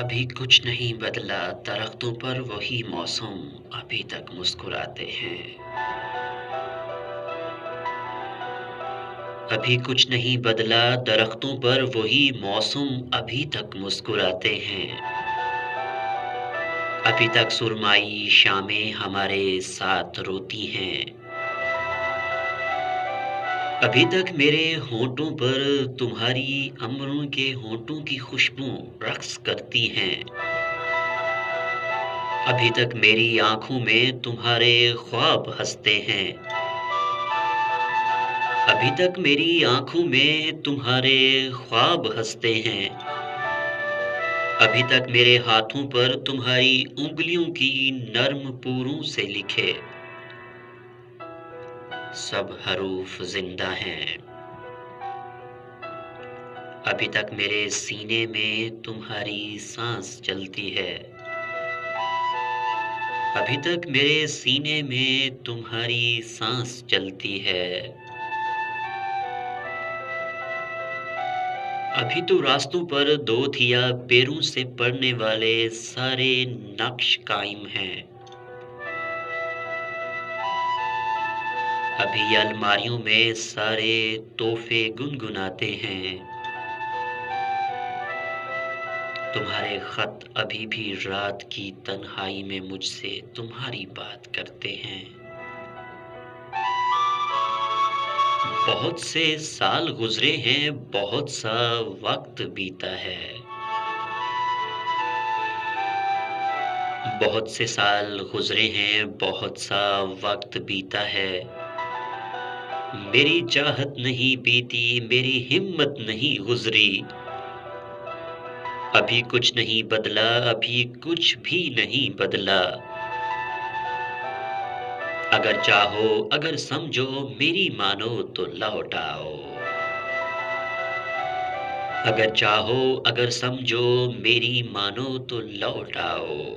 ابھی کچھ نہیں بدلا درختوں پر وہی موسم ابھی تک مسکراتے ہیں۔ ابھی کچھ نہیں بدلا درختوں پر وہی موسم ابھی تک مسکراتے ہیں۔ ابھی تک سرمائی شامیں ہمارے ساتھ روتی ہیں۔ ابھی تک میرے ہونٹوں پر تمہاری امروں کے ہونٹوں کی خوشبو رقص کرتی ہیں۔ ابھی تک میری آنکھوں میں تمہارے خواب ہنستے ہیں۔ ابھی تک میری آنکھوں میں تمہارے خواب ہنستے ہیں۔ ابھی تک میرے ہاتھوں پر تمہاری انگلیوں کی نرم پوروں سے لکھے سب حروف زندہ ہیں۔ ابھی تک میرے سینے میں تمہاری سانس چلتی ہے۔ ابھی تک میرے سینے میں تمہاری سانس چلتی ہے۔ ابھی تو راستوں پر دودھیا پیروں سے پڑنے والے سارے نقش قائم ہیں۔ ابھی الماریوں میں سارے تحفے گنگناتے ہیں۔ تمہارے خط ابھی بھی رات کی تنہائی میں مجھ سے تمہاری بات کرتے ہیں۔ بہت سے سال گزرے ہیں، بہت سا وقت بیتا ہے۔ بہت سے سال گزرے ہیں، بہت سا وقت بیتا ہے۔ میری چاہت نہیں بیتی، میری ہمت نہیں گزری۔ ابھی کچھ نہیں بدلا، ابھی کچھ بھی نہیں بدلا۔ اگر چاہو، اگر سمجھو، میری مانو تو لوٹ آؤ۔ اگر چاہو، اگر سمجھو، میری مانو تو لوٹ آؤ۔